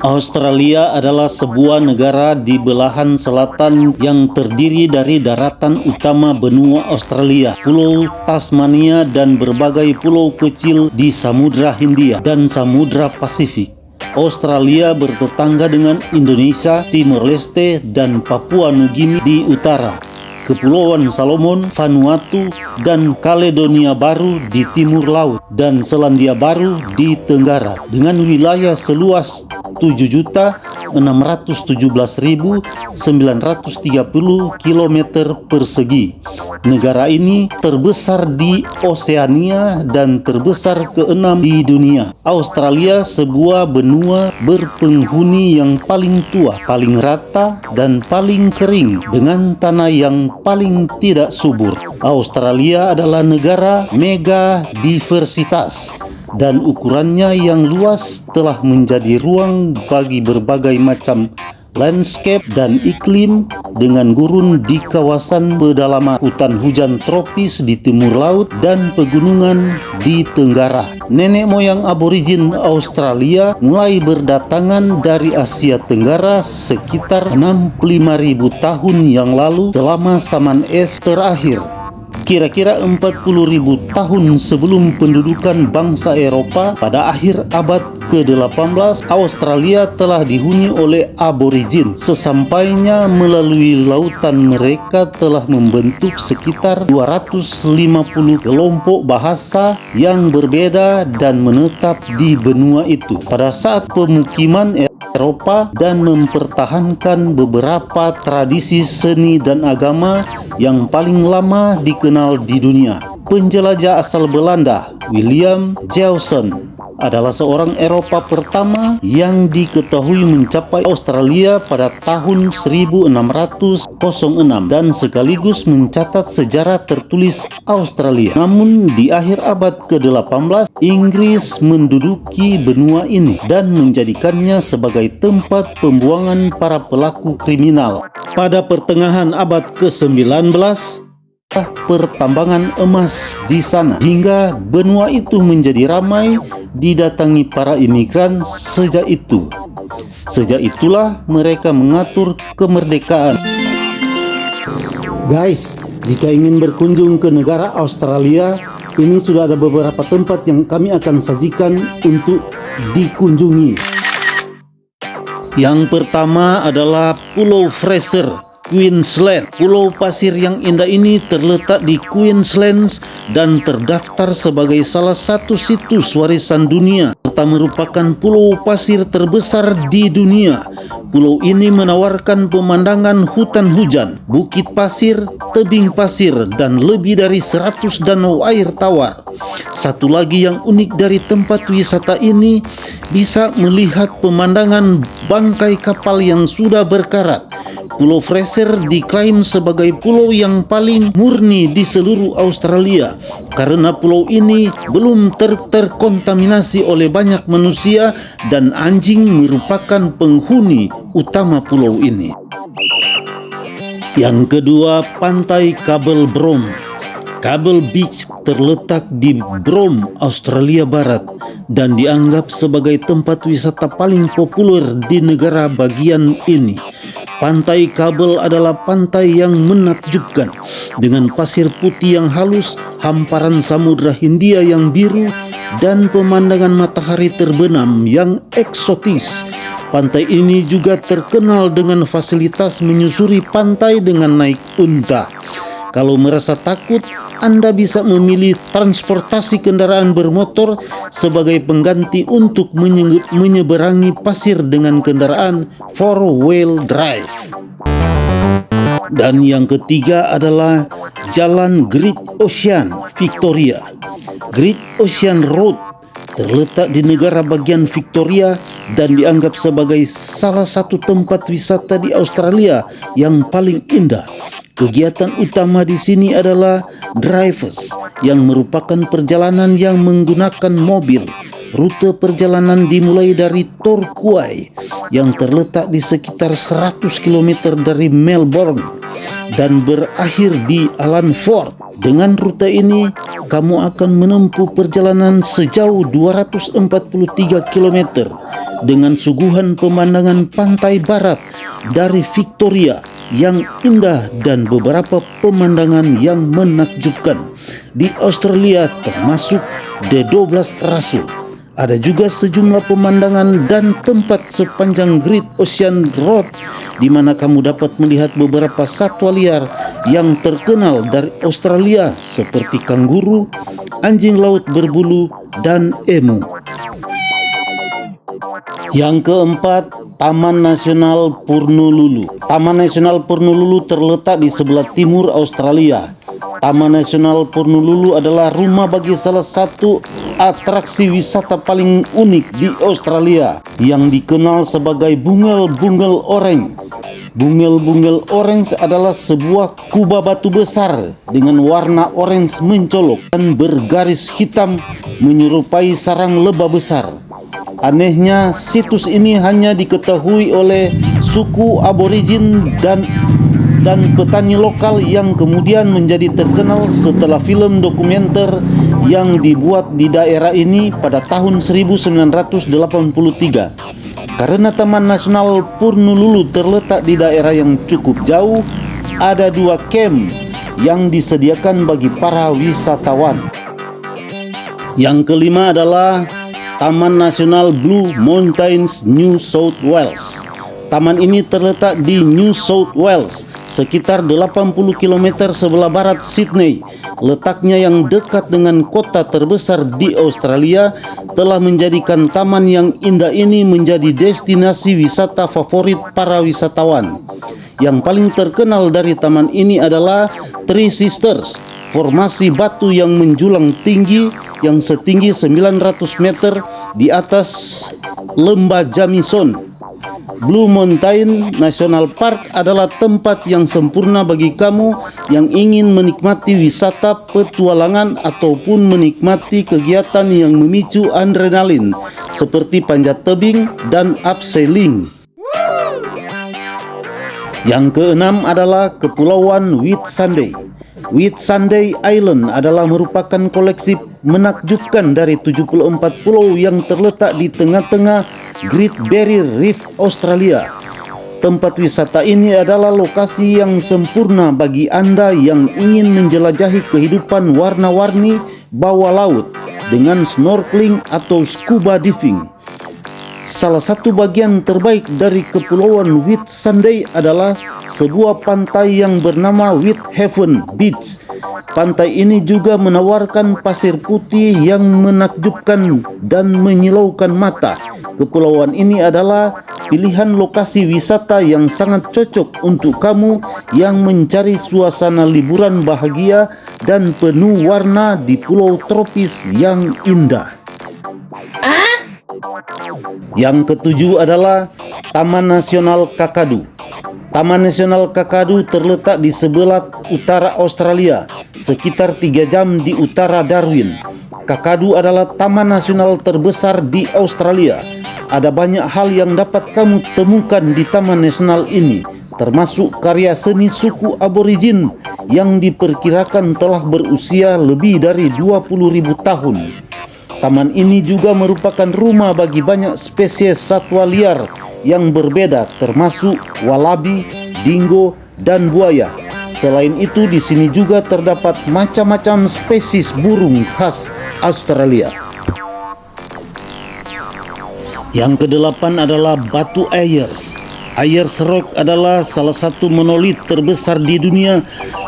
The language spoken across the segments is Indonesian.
Australia adalah sebuah negara di belahan selatan yang terdiri dari daratan utama benua Australia, Pulau Tasmania, dan berbagai pulau kecil di Samudra Hindia dan Samudra Pasifik. Australia bertetangga dengan Indonesia, Timor Leste, dan Papua Nugini di utara, Kepulauan Salomon, Vanuatu, dan Kaledonia Baru di timur laut, dan Selandia Baru di tenggara, dengan wilayah seluas 7.617.930 km persegi. Negara ini terbesar di Oseania dan terbesar keenam di dunia. Australia sebuah benua berpenghuni yang paling tua, paling rata, dan paling kering, dengan tanah yang paling tidak subur. Australia adalah negara mega diversitas, dan ukurannya yang luas telah menjadi ruang bagi berbagai macam landscape dan iklim, dengan gurun di kawasan pedalaman, hutan hujan tropis di timur laut, dan pegunungan di tenggara. Nenek moyang aborigin Australia mulai berdatangan dari Asia Tenggara sekitar 65.000 tahun yang lalu, selama zaman es terakhir. Kira-kira 40.000 tahun sebelum pendudukan bangsa Eropa, pada akhir abad ke-18, Australia telah dihuni oleh aborigin. Sesampainya melalui lautan, mereka telah membentuk sekitar 250 kelompok bahasa yang berbeda dan menetap di benua itu pada saat pemukiman Eropa, dan mempertahankan beberapa tradisi seni dan agama yang paling lama dikenal di dunia. Penjelajah asal Belanda, William Jewson, adalah seorang Eropa pertama yang diketahui mencapai Australia pada tahun 1606 dan sekaligus mencatat sejarah tertulis Australia. Namun di akhir abad ke-18, Inggris menduduki benua ini dan menjadikannya sebagai tempat pembuangan para pelaku kriminal. Pada pertengahan abad ke-19, pertambangan emas di sana, hingga benua itu menjadi ramai didatangi para imigran. Sejak itulah mereka mengatur kemerdekaan. Guys, jika ingin berkunjung ke negara Australia, ini sudah ada beberapa tempat yang kami akan sajikan untuk dikunjungi. Yang pertama adalah Pulau Fraser, Queensland. Pulau pasir yang indah ini terletak di Queensland dan terdaftar sebagai salah satu situs warisan dunia, serta merupakan pulau pasir terbesar di dunia. Pulau ini menawarkan pemandangan hutan hujan, bukit pasir, tebing pasir, dan lebih dari 100 danau air tawar. Satu lagi yang unik dari tempat wisata ini, bisa melihat pemandangan bangkai kapal yang sudah berkarat. Pulau Fraser diklaim sebagai pulau yang paling murni di seluruh Australia karena pulau ini belum terkontaminasi oleh banyak manusia, dan anjing merupakan penghuni utama pulau ini. Yang kedua, Pantai Kabel Brom. Kabel Beach terletak di Brom, Australia Barat, dan dianggap sebagai tempat wisata paling populer di negara bagian ini. Pantai Kabel adalah pantai yang menakjubkan, dengan pasir putih yang halus, hamparan Samudra Hindia yang biru, dan pemandangan matahari terbenam yang eksotis. Pantai ini juga terkenal dengan fasilitas menyusuri pantai dengan naik unta. Kalau merasa takut, Anda bisa memilih transportasi kendaraan bermotor sebagai pengganti untuk menyeberangi pasir dengan kendaraan 4-wheel drive. Dan yang ketiga adalah Jalan Great Ocean Victoria. Great Ocean Road terletak di negara bagian Victoria dan dianggap sebagai salah satu tempat wisata di Australia yang paling indah. Kegiatan utama di sini adalah drivers, yang merupakan perjalanan yang menggunakan mobil. Rute perjalanan dimulai dari Torquay yang terletak di sekitar 100 km dari Melbourne dan berakhir di Allanford. Dengan rute ini, kamu akan menempuh perjalanan sejauh 243 km dengan suguhan pemandangan pantai barat dari Victoria yang indah dan beberapa pemandangan yang menakjubkan. Di Australia termasuk The 12 Rasul. Ada juga sejumlah pemandangan dan tempat sepanjang Great Ocean Road di mana kamu dapat melihat beberapa satwa liar yang terkenal dari Australia seperti kanguru, anjing laut berbulu, dan emu. Yang keempat, Taman Nasional Purnululu. Taman Nasional Purnululu terletak di sebelah timur Australia. Taman Nasional Purnululu adalah rumah bagi salah satu atraksi wisata paling unik di Australia yang dikenal sebagai Bungel-Bungel Orange. Bungel-Bungel Orange adalah sebuah kubah batu besar dengan warna orange mencolok dan bergaris hitam menyerupai sarang lebah besar. Anehnya, situs ini hanya diketahui oleh suku aborigin dan petani lokal yang kemudian menjadi terkenal setelah film dokumenter yang dibuat di daerah ini pada tahun 1983. Karena Taman Nasional Purnululu terletak di daerah yang cukup jauh, ada 2 camp yang disediakan bagi para wisatawan. Yang kelima adalah Taman Nasional Blue Mountains, New South Wales. Taman ini terletak di New South Wales, sekitar 80 km sebelah barat Sydney. Letaknya yang dekat dengan kota terbesar di Australia telah menjadikan taman yang indah ini menjadi destinasi wisata favorit para wisatawan. Yang paling terkenal dari taman ini adalah Three Sisters, formasi batu yang menjulang tinggi yang setinggi 900 meter di atas lembah Jamison. Blue Mountain National Park adalah tempat yang sempurna bagi kamu yang ingin menikmati wisata petualangan ataupun menikmati kegiatan yang memicu adrenalin seperti panjat tebing dan abseiling. Yang keenam adalah Kepulauan Whitsunday. Whitsunday Island adalah merupakan koleksi menakjubkan dari 74 pulau yang terletak di tengah-tengah Great Barrier Reef Australia. Tempat wisata ini adalah lokasi yang sempurna bagi Anda yang ingin menjelajahi kehidupan warna-warni bawah laut dengan snorkeling atau scuba diving. Salah satu bagian terbaik dari Kepulauan Whitsunday adalah sebuah pantai yang bernama Whitehaven Beach. Pantai ini juga menawarkan pasir putih yang menakjubkan dan menyilaukan mata. Kepulauan ini adalah pilihan lokasi wisata yang sangat cocok untuk kamu yang mencari suasana liburan bahagia dan penuh warna di pulau tropis yang indah. Yang ketujuh adalah Taman Nasional Kakadu. Taman Nasional Kakadu terletak di sebelah utara Australia, sekitar 3 jam di utara Darwin. Kakadu adalah taman nasional terbesar di Australia. Ada banyak hal yang dapat kamu temukan di taman nasional ini, termasuk karya seni suku aborigin yang diperkirakan telah berusia lebih dari 20.000 tahun. Taman ini juga merupakan rumah bagi banyak spesies satwa liar yang berbeda, termasuk wallaby, dingo, dan buaya. Selain itu, di sini juga terdapat macam-macam spesies burung khas Australia. Yang kedelapan adalah Batu Ayers. Ayers Rock adalah salah satu monolit terbesar di dunia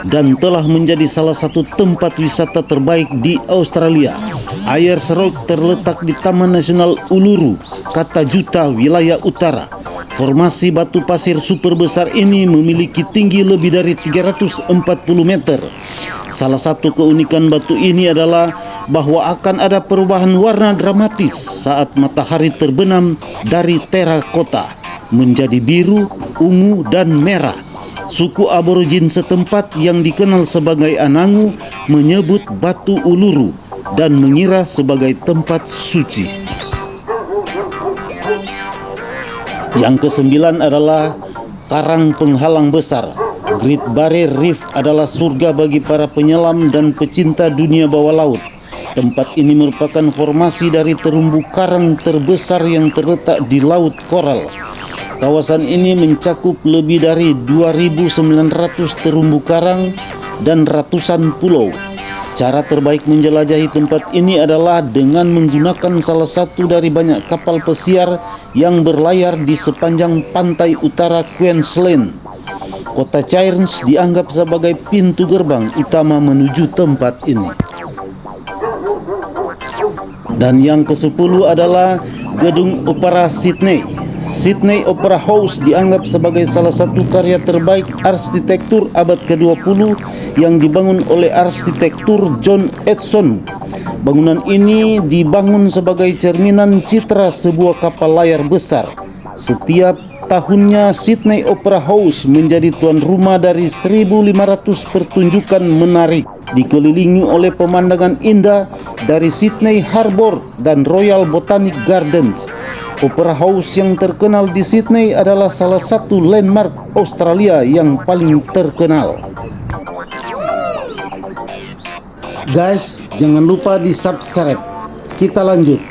dan telah menjadi salah satu tempat wisata terbaik di Australia. Ayers Rock terletak di Taman Nasional Uluru, Katajuta, wilayah utara. Formasi batu pasir super besar ini memiliki tinggi lebih dari 340 meter. Salah satu keunikan batu ini adalah bahwa akan ada perubahan warna dramatis saat matahari terbenam dari terakota menjadi biru, ungu, dan merah. Suku aborigin setempat yang dikenal sebagai Anangu menyebut Batu Uluru dan mengira sebagai tempat suci. Yang kesembilan adalah Karang Penghalang Besar. Great Barrier Reef adalah surga bagi para penyelam dan pecinta dunia bawah laut. Tempat ini merupakan formasi dari terumbu karang terbesar yang terletak di Laut Koral. Kawasan ini mencakup lebih dari 2.900 terumbu karang dan ratusan pulau. Cara terbaik menjelajahi tempat ini adalah dengan menggunakan salah satu dari banyak kapal pesiar yang berlayar di sepanjang pantai utara Queensland. Kota Cairns dianggap sebagai pintu gerbang utama menuju tempat ini. Dan yang ke-10 adalah Gedung Opera Sydney. Sydney Opera House dianggap sebagai salah satu karya terbaik arsitektur abad ke-20 yang dibangun oleh arsitektur John Edson. Bangunan ini dibangun sebagai cerminan citra sebuah kapal layar besar. Setiap tahunnya Sydney Opera House menjadi tuan rumah dari 1.500 pertunjukan menarik, dikelilingi oleh pemandangan indah dari Sydney Harbour dan Royal Botanic Gardens. Opera House yang terkenal di Sydney adalah salah satu landmark Australia yang paling terkenal. Guys, jangan lupa di subscribe. Kita lanjut.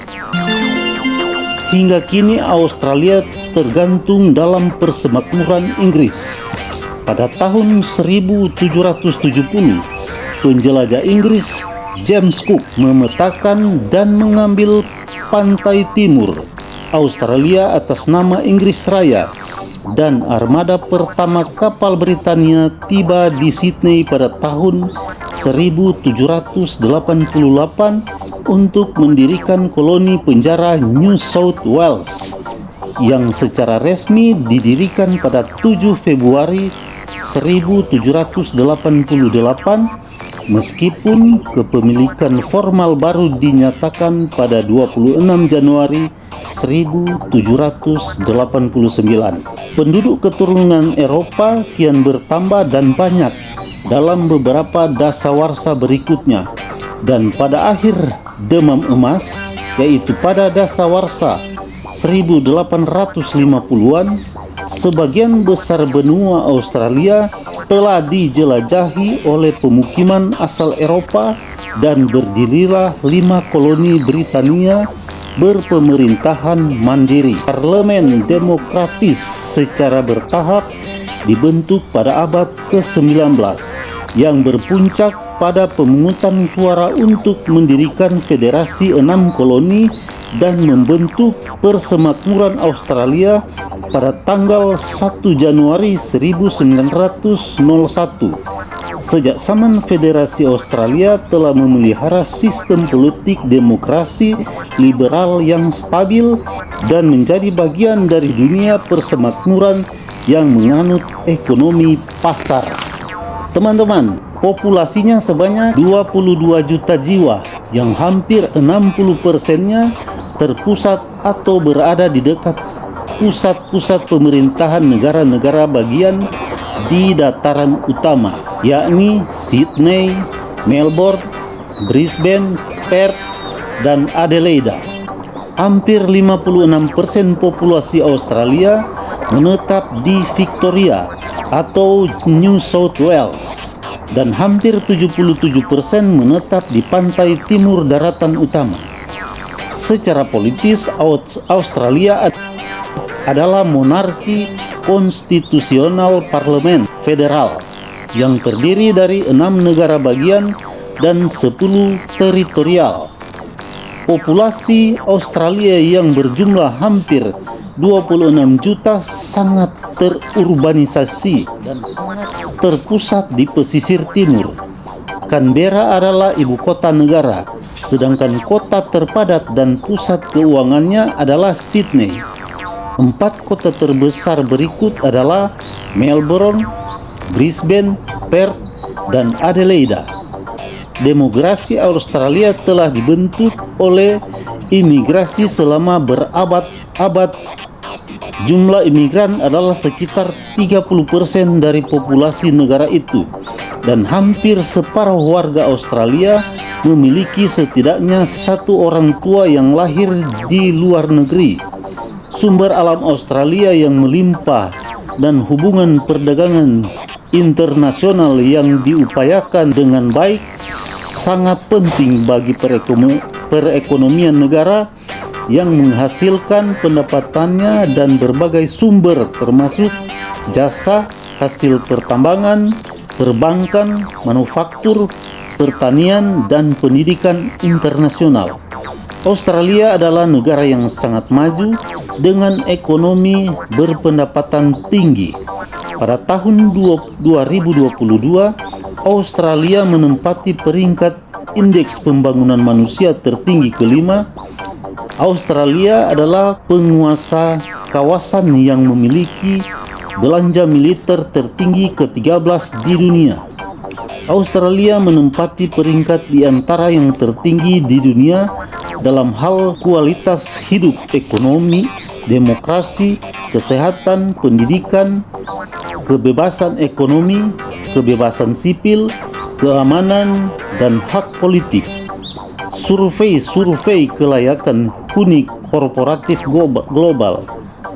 Hingga kini Australia tergantung dalam persemakmuran Inggris. Pada tahun 1770, penjelajah Inggris James Cook memetakan dan mengambil pantai timur Australia atas nama Inggris Raya, dan armada pertama kapal Britania tiba di Sydney pada tahun 1788 untuk mendirikan koloni penjara New South Wales yang secara resmi didirikan pada 7 Februari 1788, meskipun kepemilikan formal baru dinyatakan pada 26 Januari 1789. Penduduk keturunan Eropa kian bertambah dan banyak dalam beberapa dasawarsa berikutnya, dan pada akhir Demam Emas, yaitu pada dasawarsa 1850-an, sebagian besar benua Australia telah dijelajahi oleh pemukiman asal Eropa dan berdirilah 5 koloni Britania berpemerintahan mandiri. Parlemen demokratis secara bertahap dibentuk pada abad ke-19 yang berpuncak pada pemungutan suara untuk mendirikan federasi 6 koloni dan membentuk Persemakmuran Australia pada tanggal 1 Januari 1901. Sejak zaman Federasi Australia telah memelihara sistem politik demokrasi liberal yang stabil dan menjadi bagian dari dunia persemakmuran yang menganut ekonomi pasar. Teman-teman, populasinya sebanyak 22 juta jiwa, yang hampir 60%-nya terpusat atau berada di dekat pusat-pusat pemerintahan negara-negara bagian di dataran utama, yakni Sydney, Melbourne, Brisbane, Perth, dan Adelaide. Hampir 56% populasi Australia menetap di Victoria atau New South Wales, dan hampir 77% menetap di pantai timur daratan utama. Secara politis, Australia adalah monarki konstitusional parlemen federal yang terdiri dari 6 negara bagian dan 10 teritorial. Populasi Australia yang berjumlah hampir 26 juta sangat terurbanisasi dan sangat terpusat di pesisir timur. Canberra adalah ibu kota negara, sedangkan kota terpadat dan pusat keuangannya adalah Sydney. 4 kota terbesar berikut adalah Melbourne, Brisbane, Perth, dan Adelaide. Demografi Australia telah dibentuk oleh imigrasi selama berabad-abad. Jumlah imigran adalah sekitar 30% dari populasi negara itu, dan hampir separuh warga Australia memiliki setidaknya 1 orang tua yang lahir di luar negeri. Sumber alam Australia yang melimpah dan hubungan perdagangan internasional yang diupayakan dengan baik sangat penting bagi perekonomian negara yang menghasilkan pendapatannya dan berbagai sumber termasuk jasa, hasil pertambangan, perbankan, manufaktur, pertanian, dan pendidikan internasional. Australia adalah negara yang sangat maju dengan ekonomi berpendapatan tinggi. Pada tahun 2022, Australia menempati peringkat indeks pembangunan manusia tertinggi kelima. Australia adalah penguasa kawasan yang memiliki belanja militer tertinggi ke-13 di dunia. Australia menempati peringkat di antara yang tertinggi di dunia dalam hal kualitas hidup, ekonomi, demokrasi, kesehatan, pendidikan, kebebasan ekonomi, kebebasan sipil, keamanan, dan hak politik. Survei kelayakan huni korporatif global.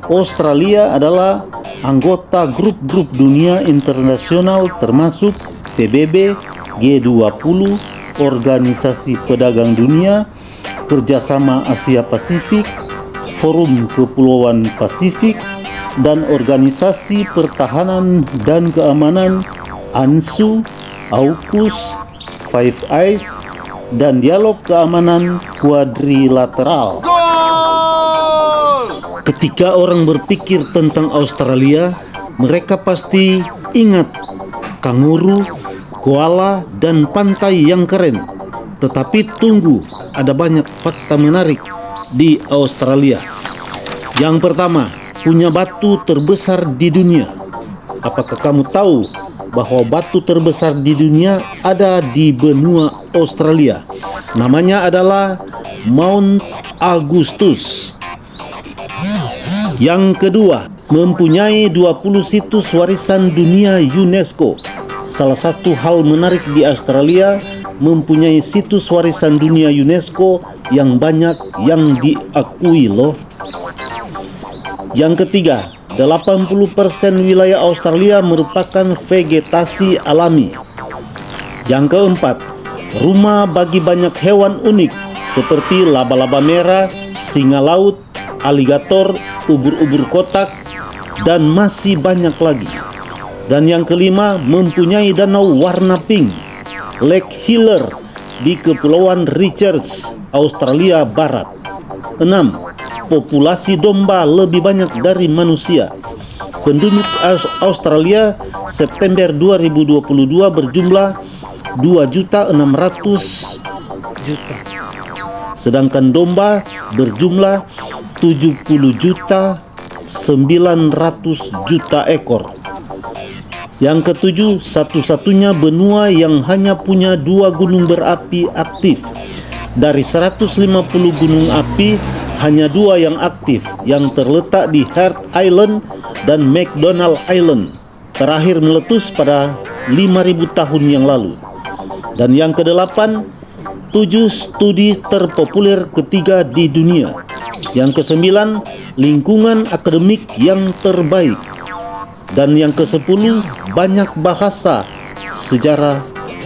Australia adalah anggota grup-grup dunia internasional termasuk PBB, G20, Organisasi Pedagang Dunia, Kerjasama Asia Pasifik, Forum Kepulauan Pasifik, dan Organisasi Pertahanan dan Keamanan ANZU, AUKUS, Five Eyes, dan Dialog Keamanan Kuadrilateral. Ketika orang berpikir tentang Australia, mereka pasti ingat kanguru, koala, dan pantai yang keren. Tetapi tunggu, ada banyak fakta menarik di Australia. Yang pertama, punya batu terbesar di dunia. Apakah kamu tahu bahwa batu terbesar di dunia ada di benua Australia? Namanya adalah Mount Augustus. Yang kedua, mempunyai 20 situs warisan dunia UNESCO. Salah satu hal menarik di Australia, mempunyai situs warisan dunia UNESCO yang banyak yang diakui loh. Yang ketiga, 80% wilayah Australia merupakan vegetasi alami. Yang keempat, rumah bagi banyak hewan unik seperti laba-laba merah, singa laut, aligator, ubur-ubur kotak, dan masih banyak lagi. Dan yang kelima, mempunyai danau warna pink, Lake Hiller di Kepulauan Richards, Australia Barat. 6. Populasi domba lebih banyak dari manusia. Penduduk Australia September 2022 berjumlah 2.600.000, sedangkan domba berjumlah 70.900.000 ekor. Yang ketujuh, satu-satunya benua yang hanya punya 2 gunung berapi aktif. Dari 150 gunung api, hanya 2 yang aktif, yang terletak di Heart Island dan McDonald Island. Terakhir meletus pada 5.000 tahun yang lalu. Dan yang kedelapan, 7 studi terpopuler ketiga di dunia. Yang kesembilan, lingkungan akademik yang terbaik. Dan yang ke-10, banyak bahasa sejarah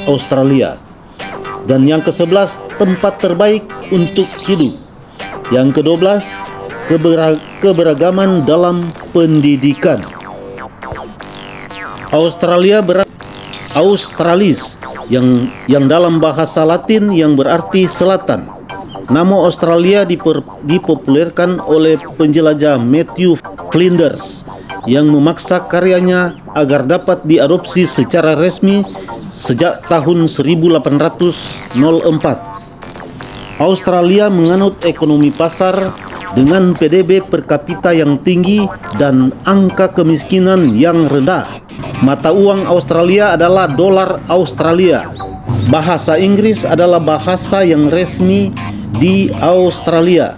Australia. Dan yang ke-11, tempat terbaik untuk hidup. Yang ke-12, keberagaman dalam pendidikan. Australis yang dalam bahasa Latin yang berarti selatan. Nama Australia dipopulerkan oleh penjelajah Matthew Flinders yang memaksa karyanya agar dapat diadopsi secara resmi sejak tahun 1804. Australia menganut ekonomi pasar dengan PDB per kapita yang tinggi dan angka kemiskinan yang rendah. Mata uang Australia adalah dolar Australia. Bahasa Inggris adalah bahasa yang resmi di Australia.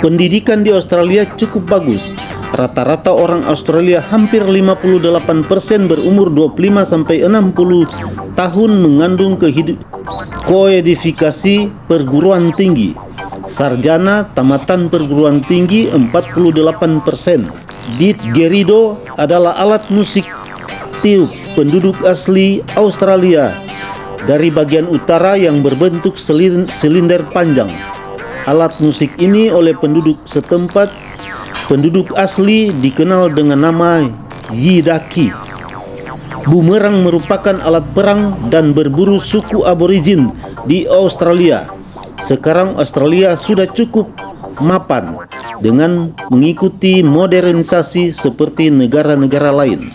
Pendidikan di Australia cukup bagus. Rata-rata orang Australia hampir 58% berumur 25-60 tahun mengandung koedifikasi perguruan tinggi. Sarjana tamatan perguruan tinggi 48%. Didgeridoo adalah alat musik tiup penduduk asli Australia dari bagian utara yang berbentuk silinder panjang. Alat musik ini oleh penduduk setempat, penduduk asli dikenal dengan nama yidaki. Bumerang merupakan alat perang dan berburu suku aborigin di Australia. Sekarang Australia sudah cukup mapan dengan mengikuti modernisasi seperti negara-negara lain.